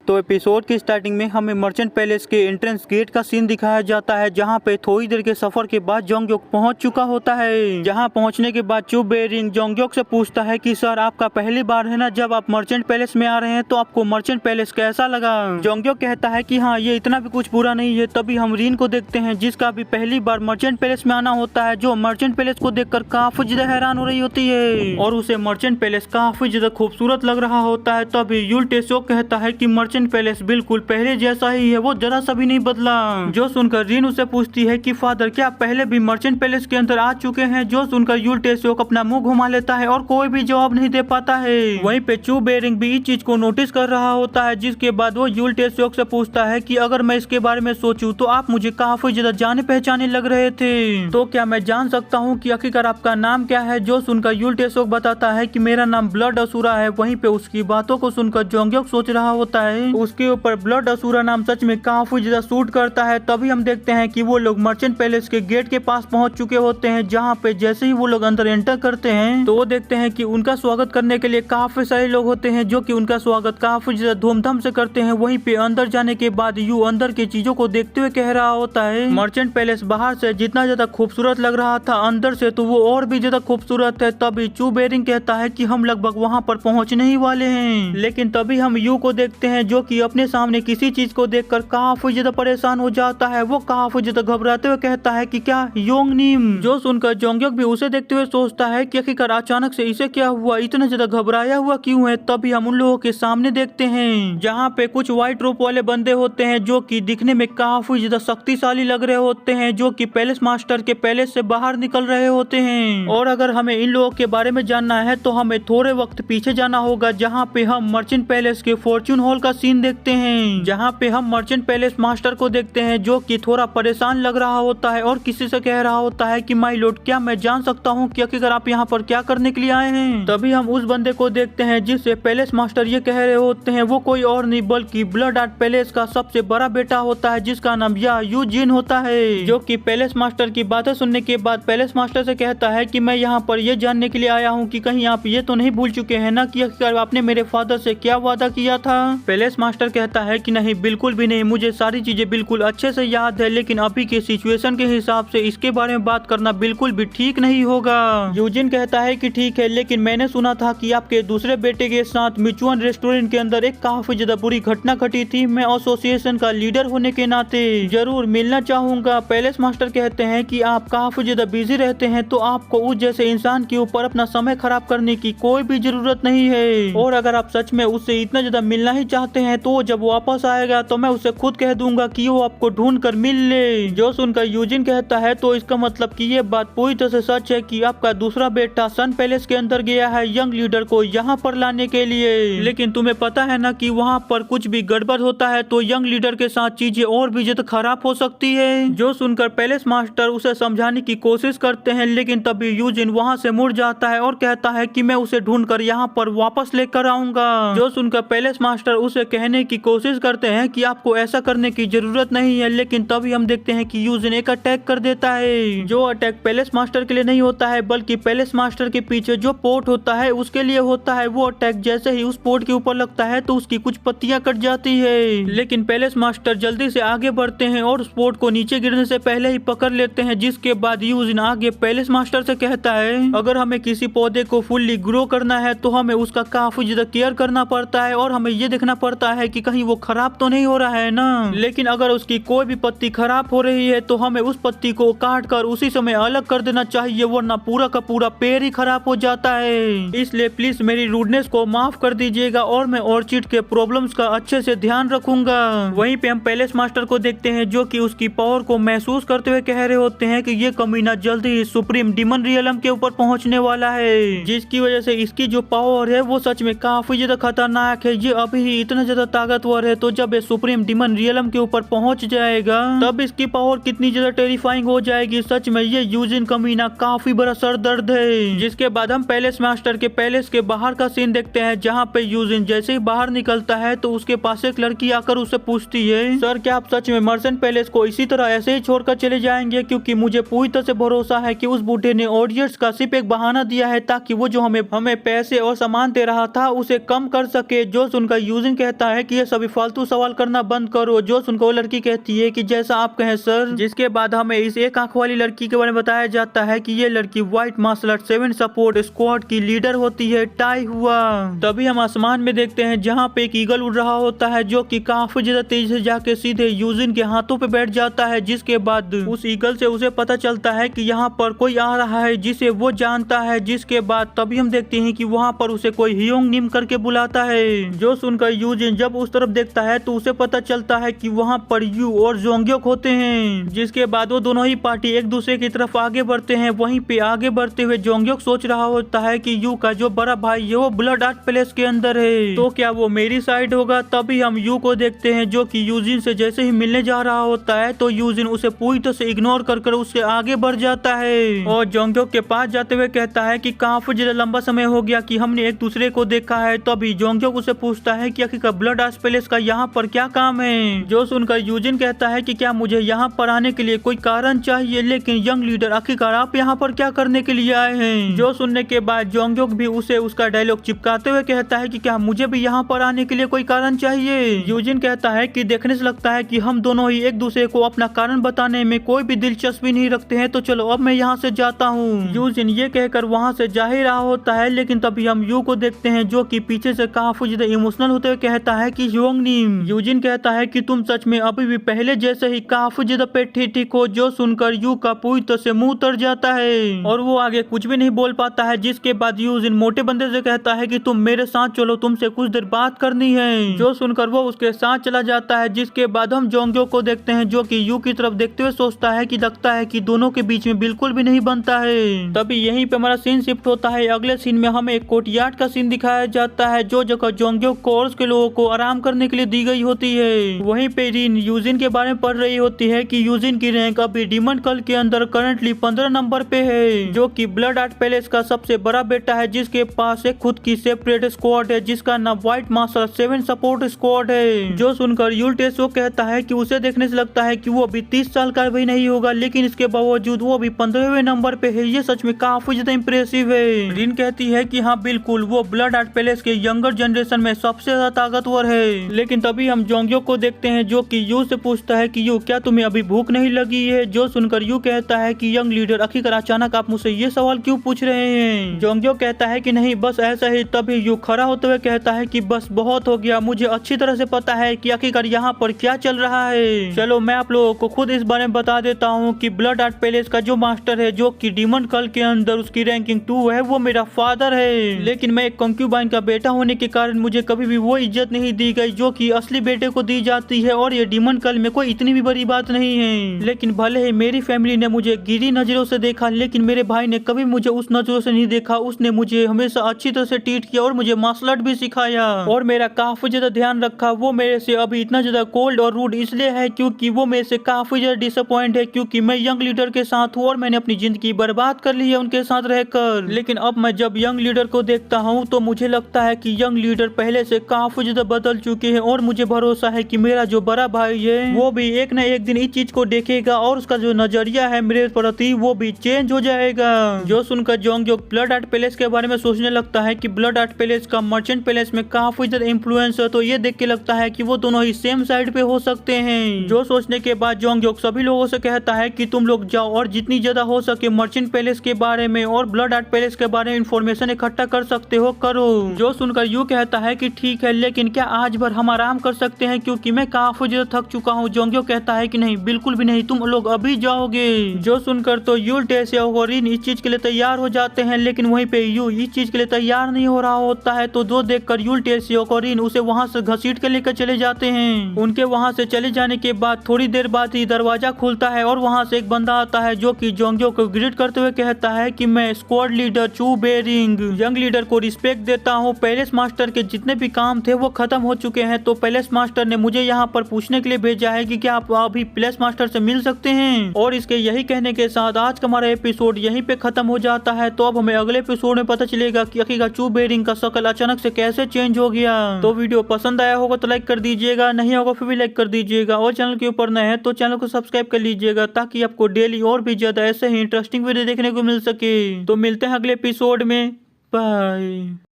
तो एपिसोड की स्टार्टिंग में हमें मर्चेंट पैलेस के एंट्रेंस गेट का सीन दिखाया जाता है, जहां पे थोड़ी देर के सफर के बाद जोंगयोक पहुंच चुका होता है। जहां पहुंचने के बाद चू बेरिंग जोंगयोक से पूछता है कि सर आपका पहली बार है ना जब आप मर्चेंट पैलेस में आ रहे हैं, तो आपको मर्चेंट पैलेस कैसा लगा। जोंगयोक कहता है कि हाँ ये इतना भी कुछ बुरा नहीं है। तभी हम रीन को देखते हैं जिसका भी पहली बार मर्चेंट पैलेस में आना होता है, जो मर्चेंट पैलेस को देखकर काफी ज्यादा हैरान हो रही होती है और उसे मर्चेंट पैलेस काफी ज्यादा खूबसूरत लग रहा होता है। तभी यूल टेसोक कहता है कि मर्चेंट पैलेस बिल्कुल पहले जैसा ही है, वो जरा सा भी नहीं बदला। जो सुनकर रीन उसे पूछती है कि फादर क्या आप पहले भी मर्चेंट पैलेस के अंदर आ चुके हैं। जो सुनकर यूल टेसोक अपना मुंह घुमा लेता है और कोई भी जवाब नहीं दे पाता है। वहीं पे चू बेरिंग भी इस चीज को नोटिस कर रहा होता है, जिसके बाद वो यूल टेसोक से पूछता है कि अगर मैं इसके बारे में सोचूं तो आप मुझे काफी ज्यादा जाने पहचाने लग रहे थे, तो क्या मैं जान सकता हूँ कि आखिरकार आपका नाम क्या है। जो सुनकर यूल टेसोक बताता है कि मेरा नाम ब्लड असुरा है। वहीं पे उसकी बातों को सुनकर जोंगयोक सोच रहा होता है उसके ऊपर ब्लड असुरा नाम सच में काफी ज्यादा सूट करता है। तभी हम देखते हैं कि वो लोग मर्चेंट पैलेस के गेट के पास पहुंच चुके होते हैं, जहां पे जैसे ही वो लोग अंदर एंटर करते हैं तो वो देखते हैं कि उनका स्वागत करने के लिए काफी सारे लोग होते हैं, जो कि उनका स्वागत काफी ज्यादा धूमधाम से करते हैं। वहीं पे अंदर जाने के बाद यू अंदर की चीजों को देखते हुए कह रहा होता है मर्चेंट पैलेस बाहर से जितना ज्यादा खूबसूरत लग रहा था, अंदर से तो वो और भी ज्यादा खूबसूरत है। तभी चू बेरिंग कहता है कि हम लगभग वहां पर पहुंचने ही वाले हैं, लेकिन तभी हम यू को देखते हैं जो कि अपने सामने किसी चीज को देखकर काफी ज्यादा परेशान हो जाता है। वो काफी ज्यादा घबराते हुए कहता है कि क्या योंगनिम। जो सुनकर जोंगयोक भी उसे देखते हुए सोचता है कि आखिरकार अचानक से इसे क्या हुआ, इतना ज्यादा घबराया हुआ क्यों है। तभी हम उन लोगों के सामने देखते हैं जहाँ पे कुछ व्हाइट रोप वाले बंदे होते हैं, जो कि दिखने में काफी ज्यादा शक्तिशाली लग रहे होते हैं, जो कि पैलेस मास्टर के पैलेस से बाहर निकल रहे होते हैं। और अगर हमें इन लोगों के बारे में जानना है तो हमें थोड़े वक्त पीछे जाना होगा, जहाँ पे हम मर्चेंट पैलेस के फॉर्च्यून हॉल का सीन देखते हैं, जहाँ पे हम मर्चेंट पैलेस मास्टर को देखते हैं जो कि थोड़ा परेशान लग रहा होता है और किसी से कह रहा होता है कि माय लॉर्ड क्या मैं जान सकता हूँ कि आखिरकार आप यहाँ पर क्या करने के लिए आए हैं। तभी हम उस बंदे को देखते हैं जिससे पैलेस मास्टर ये कह रहे होते हैं वो कोई और नहीं बल्कि ब्लड आर्ट पैलेस का सबसे बड़ा बेटा होता है, जिसका नाम या यूजिन होता है, जो कि पैलेस मास्टर की बातें सुनने के बाद पैलेस मास्टर से कहता है कि मैं यहाँ पर ये जानने के लिए आया हूँ कि कहीं आप ये तो नहीं भूल चुके हैं ना कि आखिरकार आपने मेरे फादर से क्या वादा किया था। पैलेस मास्टर कहता है कि नहीं बिल्कुल भी नहीं, मुझे सारी चीजें बिल्कुल अच्छे से याद है, लेकिन अभी के सिचुएशन के हिसाब से इसके बारे में बात करना बिल्कुल भी ठीक नहीं होगा। यूजिन कहता है कि ठीक है, लेकिन मैंने सुना था कि आपके दूसरे बेटे के साथ मिचुअन रेस्टोरेंट के अंदर एक काफी ज्यादा बुरी घटना घटी थी। मैं एसोसिएशन का लीडर होने के नाते जरूर मिलना चाहूंगा। पैलेस मास्टर कहते हैं कि आप काफी ज्यादा बिजी रहते हैं, तो आपको उस जैसे इंसान के ऊपर अपना समय खराब करने की कोई भी जरूरत नहीं है, और अगर आप सच में उससे इतना ज्यादा मिलना ही चाहते हैं तो जब वापस आएगा तो मैं उसे खुद कह दूंगा कि वो आपको ढूंढ कर मिल ले। जो सुनकर यूजिन कहता है तो इसका मतलब कि ये बात पूरी तरह से सच है कि आपका दूसरा बेटा सन पैलेस के अंदर गया है यंग लीडर को यहाँ पर लाने के लिए, लेकिन तुम्हें पता है ना कि वहाँ पर कुछ भी गड़बड़ होता है तो यंग लीडर के साथ चीजें और भी ज्यादा खराब हो सकती है। जो सुनकर पैलेस मास्टर उसे समझाने की कोशिश करते हैं, लेकिन तभी यूजिन वहाँ से मुड़ जाता है और कहता है कि मैं उसे ढूंढकर यहाँ पर वापस लेकर आऊंगा। जो सुनकर पैलेस मास्टर उसे कहने की कोशिश करते हैं कि आपको ऐसा करने की जरूरत नहीं है, लेकिन तभी हम देखते हैं कि यूजिन एक अटैक कर देता है। जो अटैक पैलेस मास्टर के लिए नहीं होता है बल्कि पैलेस मास्टर के पीछे जो पोर्ट होता है उसके लिए होता है। वो अटैक जैसे ही उस पोर्ट के ऊपर लगता है तो उसकी कुछ पत्तियां कट जाती है, लेकिन पैलेस मास्टर जल्दी से आगे बढ़ते हैं और उस पोर्ट को नीचे गिरने से पहले ही पकड़ लेते हैं। जिसके बाद यूजिन आगे पैलेस मास्टर से कहता है अगर हमें किसी पौधे को फुल्ली ग्रो करना है तो हमें उसका काफी ज्यादा केयर करना पड़ता है और हमें ये देखना पड़ता है कि कहीं वो खराब तो नहीं हो रहा है ना, लेकिन अगर उसकी कोई भी पत्ती खराब हो रही है तो हमें उस पत्ती को काट कर उसी समय अलग कर देना चाहिए, वरना पूरा का पूरा पेड़ ही खराब हो जाता है। इसलिए प्लीज मेरी रूडनेस को माफ कर दीजिएगा और मैं ऑर्चिड के प्रॉब्लम्स का अच्छे से ध्यान रखूंगा। वहीं पे हम पैलेस मास्टर को देखते हैं जो कि उसकी पावर को महसूस करते हुए कह रहे होते हैं कि ये कमीना जल्दी ही सुप्रीम डिमन रियलम के ऊपर पहुंचने वाला है, जिसकी वजह से इसकी जो पावर है वो सच में काफी ज्यादा खतरनाक है। ये अभी ही इतना ज्यादा ताकतवर है, तो जब ये सुप्रीम डिमन रियलम के ऊपर पहुंच जाएगा तब इसकी पावर कितनी ज्यादा टेरिफाइंग हो जाएगी। सच में ये यूजिन कमीना काफी बड़ा सर दर्द है। जिसके बाद हम पैलेस मास्टर के पैलेस के बाहर का सीन देखते हैं, जहाँ पे यूजिन जैसे ही बाहर निकलता है तो उसके पास एक लड़की आकर उसे पूछती है सर क्या आप सच में मर्चेंट पैलेस को इसी तरह ऐसे ही छोड़कर चले जाएंगे, क्योंकि मुझे पूरी तरह से भरोसा है कि उस बूढ़े ने ऑडियंस का सिर्फ एक बहाना दिया है ताकि वो जो हमें पैसे और सामान दे रहा था उसे कम कर सके। जो सुनकर यूजिन कहता कहता है कि ये सभी फालतू सवाल करना बंद करो। जो सुनकर वो लड़की कहती है कि जैसा आप कहें सर। जिसके बाद हमें इस एक आंख वाली लड़की के बारे में बताया जाता है कि ये लड़की white martial art 7 support squad की लीडर होती है। टाई हुआ। तभी हम आसमान में देखते हैं जहाँ पे एक ईगल उड़ रहा होता है जो कि काफी ज्यादा तेजी से जाके सीधे यूजिन के हाथों पे बैठ जाता है। जिसके बाद उस ईगल से उसे पता चलता है कि यहाँ पर कोई आ रहा है जिसे वो जानता है। जिसके बाद तभी हम देखते हैं कि वहाँ पर उसे कोई हियोंग निम करके बुलाता है। जो सुनकर यूजिन जब उस तरफ देखता है तो उसे पता चलता है कि वहाँ पर यू और जोंग्योक होते हैं। जिसके बाद वो दोनों ही पार्टी एक दूसरे की तरफ आगे बढ़ते हैं। वहीं पे आगे बढ़ते हुए जोंग्योक सोच रहा होता है कि यू का जो बड़ा भाई है वो ब्लड आर्ट पैलेस के अंदर है, तो क्या वो मेरी साइड होगा। तभी हम यू को देखते हैं जो कि यूजिन से जैसे ही मिलने जा रहा होता है तो यूजिन उसे पूरी तरह से इग्नोर कर उससे आगे बढ़ जाता है और जोंग्योक के पास जाते हुए कहता है कि काफी ज्यादा लंबा समय हो गया कि हमने एक दूसरे को देखा है। तभी जोंग्योक उसे पूछता है कि आखिर ब्लड आर्ट पैलेस का यहाँ पर क्या काम है। जो सुनकर यूजिन कहता है कि क्या मुझे यहाँ पर आने के लिए कोई कारण चाहिए, लेकिन यंग लीडर आखिरकार आप यहाँ पर क्या करने के लिए आए हैं। जो सुनने के बाद जोंग्योक भी उसे उसका डायलॉग चिपकाते हुए कहता है कि क्या मुझे भी यहाँ पर आने के लिए कोई कारण चाहिए। यूजिन कहता है कि देखने से लगता है कि हम दोनों ही एक दूसरे को अपना कारण बताने में कोई भी दिलचस्पी नहीं रखते हैं, तो चलो अब मैं यहाँ से जाता हूँ। यूजिन ये कहकर वहाँ से जा ही रहा होता है, लेकिन तभी हम यू को देखते हैं जो कि पीछे से काफी ज्यादा इमोशनल होते हुए कहता है कि योंगनिम। यूजिन कहता है कि तुम सच में अभी भी पहले जैसे ही काफी ज्यादा पेथेटिक हो। जो सुनकर यू का पूरी तरह से मुंह उतर जाता है और वो आगे कुछ भी नहीं बोल पाता है। जिसके बाद यूजिन मोटे बंदे से कहता है कि तुम मेरे साथ चलो, तुमसे कुछ देर बात करनी है। जो सुनकर वो उसके साथ चला जाता है। जिसके बाद हम जोंग्योक को देखते हैं जो कि यू की तरफ देखते हुए सोचता है कि लगता है कि दोनों के बीच में बिल्कुल भी नहीं बनता है। तभी यहीं पे हमारा सीन शिफ्ट होता है। अगले सीन में हमें एक कोर्टयार्ड का सीन दिखाया जाता है जो जगह जोंग्योक को और उसके लोगों को आराम करने के लिए दी गई होती है। वहीं पे रिन यूजिन के बारे में पढ़ रही होती है कि यूजिन की रैंक अभी डीमन कल के अंदर करंटली 15 नंबर पे है, जो कि ब्लड आर्ट पैलेस का सबसे बड़ा बेटा है जिसके पास एक खुद की सेपरेट स्क्वाड है जिसका नाम व्हाइट मार्शल 7 सपोर्ट स्क्वाड है। जो सुनकर यूल्टेसो कहता है कि उसे देखने से लगता है कि वो अभी 30 साल का भी नहीं होगा, लेकिन इसके बावजूद वो अभी 15वें नंबर पे है। ये सच में काफी ज्यादा इम्प्रेसिव है। रिन कहती है कि हाँ बिल्कुल, वो ब्लड आर्ट पैलेस के यंगर जनरेशन में सबसे ज्यादा ताकतवर है। लेकिन तभी हम जोंग्योक को देखते हैं जो कि यू से पूछता है कि यू क्या तुम्हें अभी भूख नहीं लगी है। जो सुनकर यू कहता है कि यंग लीडर आखिरकार अचानक आप मुझसे ये सवाल क्यों पूछ रहे हैं। जोंग्योक कहता है कि नहीं बस ऐसा ही। तभी यू खड़ा होते हुए कहता है कि बस बहुत हो गया, मुझे अच्छी तरह से पता है कि आखिरकार यहाँ पर क्या चल रहा है। चलो मैं आप लोगों को खुद इस बारे में बता देता हूँ कि ब्लड आर्ट पैलेस का जो मास्टर है जो कि डीमन कल के अंदर उसकी रैंकिंग 2 है, वो मेरा फादर है। लेकिन मैं एक कंक्यूबाइन का बेटा होने के कारण मुझे कभी भी वो इज्जत नहीं दी गई जो कि असली बेटे को दी जाती है, और ये डीमन कल में कोई इतनी भी बड़ी बात नहीं है। लेकिन भले ही मेरी फैमिली ने मुझे गिरी नजरों से देखा, लेकिन मेरे भाई ने कभी मुझे उस नजरों से नहीं देखा। उसने मुझे हमेशा अच्छी तरह से ट्रीट किया और मुझे मार्शल आर्ट भी सिखाया और मेरा काफी ज्यादा ध्यान रखा। वो मेरे से अभी इतना ज्यादा कोल्ड और रूड इसलिए है क्योंकि वो मेरे से काफी ज्यादा डिसअपॉइंट है, क्योंकि मैं यंग लीडर के साथ हूँ और मैंने अपनी जिंदगी बर्बाद कर ली है उनके साथ रहकर। लेकिन अब मैं जब यंग लीडर को देखता हूँ तो मुझे लगता है कि यंग लीडर पहले से काफी ज्यादा बदल चुके हैं, और मुझे भरोसा है कि मेरा जो बड़ा भाई है वो भी एक न एक दिन इस चीज को देखेगा और उसका जो नजरिया है मेरे प्रति वो भी चेंज हो जाएगा। जो सुनकर जोंग्योक ब्लड आर्ट पैलेस के बारे में सोचने लगता है कि ब्लड आर्ट पैलेस का मर्चेंट पैलेस में काफी ज्यादा इन्फ्लुएंस है, तो ये देख के लगता है कि वो दोनों ही सेम साइड पे हो सकते हैं। जो सोचने के बाद जोंग्योक सभी लोगों से कहता है कि तुम लोग जाओ और जितनी ज्यादा हो सके मर्चेंट पैलेस के बारे में और ब्लड आर्ट पैलेस के बारे में इंफॉर्मेशन इकट्ठा कर सकते हो करो। जो सुनकर यू कहता है कि ठीक है, लेकिन क्या आज भर हम आराम कर सकते हैं क्योंकि मैं काफी ज्यादा थक चुका हूँ। जोंग्योक कहता है कि नहीं बिल्कुल भी नहीं, तुम लोग अभी जाओगे। जो सुनकर तो यूल्टेसो और रिन इस चीज के लिए तैयार हो जाते हैं, लेकिन वहीं पे यू इस चीज के लिए तैयार नहीं हो रहा होता है। तो दो देखकर यूल्टेसो और रिन उसे वहाँ से घसीट के लेकर चले जाते हैं। उनके वहाँ से चले जाने के बाद थोड़ी देर बाद ही दरवाजा खुलता है और वहाँ से एक बंदा आता है जो कि जोंग्योक को ग्रीट करते हुए कहता है कि मैं स्क्वाड लीडर चू बेरिंग यंग लीडर को रिस्पेक्ट देता हूँ। पैलेस मास्टर के जितने भी काम थे वो खत्म हो चुके हैं, तो पैलेस मास्टर ने मुझे यहाँ पर पूछने के लिए भेजा है कि क्या आप अभी पैलेस मास्टर से मिल सकते हैं। और इसके यही कहने के साथ आज का हमारा एपिसोड यहीं पे खत्म हो जाता है। तो अब हमें अगले एपिसोड में पता चलेगा कि आखिरकार चू बेरिंग का शक्ल अचानक से कैसे चेंज हो गया। तो वीडियो पसंद आया होगा तो लाइक कर दीजिएगा, नहीं होगा फिर भी लाइक कर दीजिएगा, और चैनल के ऊपर नए हैं तो चैनल को सब्सक्राइब कर लीजिएगा ताकि आपको डेली और भी ज्यादा ऐसे ही इंटरेस्टिंग वीडियो देखने को मिल सके। तो मिलते हैं अगले एपिसोड में, बाय।